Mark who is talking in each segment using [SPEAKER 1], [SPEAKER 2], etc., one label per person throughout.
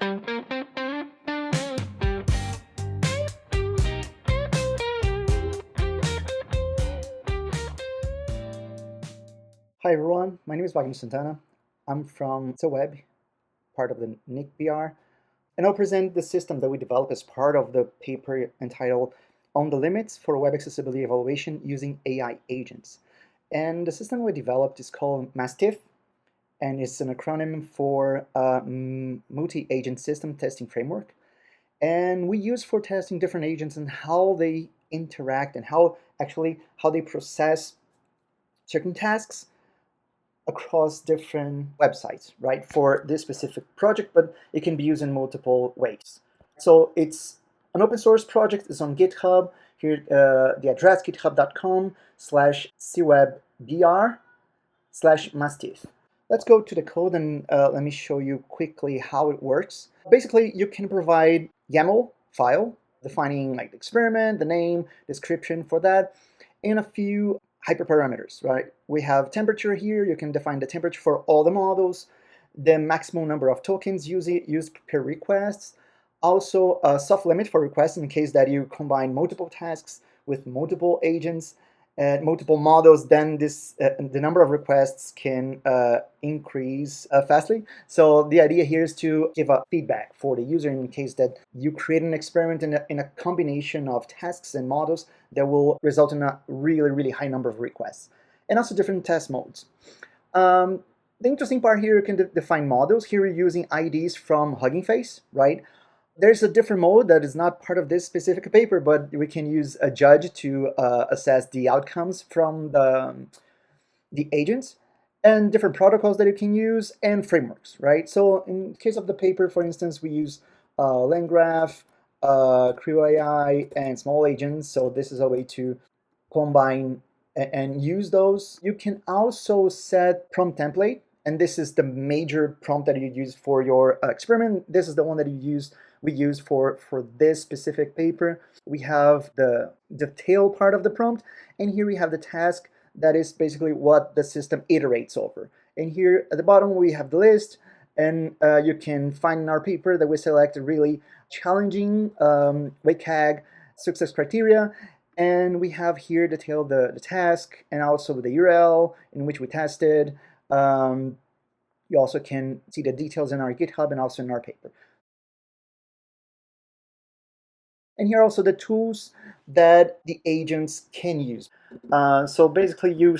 [SPEAKER 1] Hi everyone, my name is Wagner Santana. I'm from Web, part of the NIC BR, and I'll present the system that we developed as part of the paper entitled On the Limits for Web Accessibility Evaluation Using AI Agents. And the system we developed is called MASTIF, and it's an acronym for Multi-Agent System Testing Framework. And we use for testing different agents and how they interact and how they process certain tasks across different websites, right, for this specific project, but it can be used in multiple ways. So it's an open source project. It's on GitHub. Here, the address github.com/cwebbr/mastif. Let's go to the code and let me show you quickly how it works. Basically, you can provide YAML file defining like the experiment, the name, description for that, and a few hyperparameters, right? We have temperature here. You can define the temperature for all the models, the maximum number of tokens used per request, also a soft limit for requests in case that you combine multiple tasks with multiple agents and multiple models, then the number of requests can increase fastly. So the idea here is to give a feedback for the user in case that you create an experiment in a combination of tasks and models that will result in a really, really high number of requests. And also different test modes. The interesting part here, you can define models. Here we're using IDs from Hugging Face, right? There's a different mode that is not part of this specific paper, but we can use a judge to assess the outcomes from the agents, and different protocols that you can use, and frameworks, right? So in case of the paper, for instance, we use LangGraph, Creo AI, and small agents. So this is a way to combine and use those. You can also set prompt template, and this is the major prompt that you use for your experiment. This is the one that we use for this specific paper. We have the tail part of the prompt, and here we have the task that is basically what the system iterates over. And here at the bottom we have the list, and you can find in our paper that we select a really challenging WCAG success criteria, and we have here detailed the task and also the URL in which we tested. You also can see the details in our GitHub and also in our paper. And here are also the tools that the agents can use. So basically you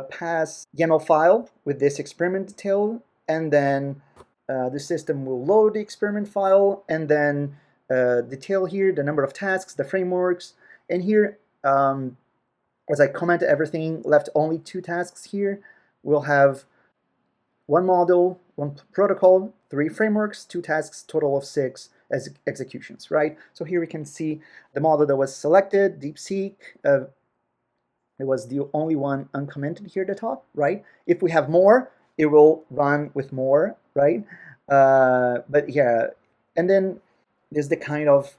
[SPEAKER 1] pass YAML file with this experiment detail, and then the system will load the experiment file, and then detail here the number of tasks, the frameworks, and here, as I commented everything, left only 2 tasks here. We'll have 1 model, 1 protocol, 3 frameworks, 2 tasks, total of 6 as executions, right? So here we can see the model that was selected, DeepSeek. It was the only one uncommented here at the top, right? If we have more, it will run with more, right? But yeah, and then there's the kind of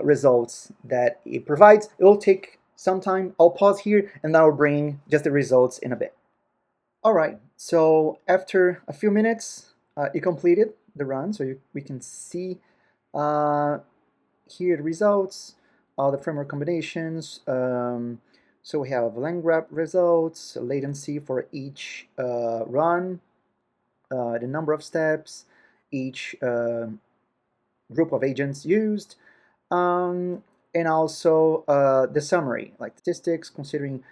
[SPEAKER 1] results that it provides. It will take some time. I'll pause here and I will bring just the results in a bit. All right, so after a few minutes, it completed the run, so we can see here the results, all the framework combinations. So we have LangGraph results, latency for each run, the number of steps, each group of agents used, and also the summary, like statistics considering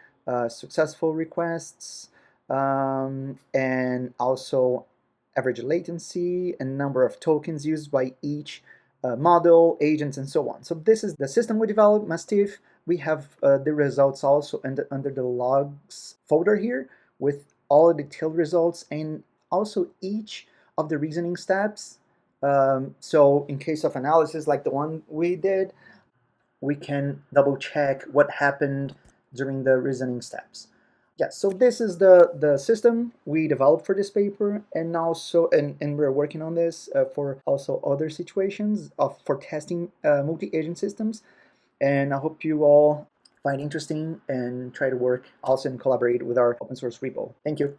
[SPEAKER 1] successful requests, and also average latency and number of tokens used by each model, agents, and so on. So this is the system we developed, MASTIF. We have the results also under the logs folder here with all the detailed results and also each of the reasoning steps. So in case of analysis like the one we did, we can double check what happened during the reasoning steps. Yeah, so this is the system we developed for this paper, and also and we're working on this for also other situations for testing multi-agent systems. And I hope you all find interesting and try to work also and collaborate with our open source repo. Thank you.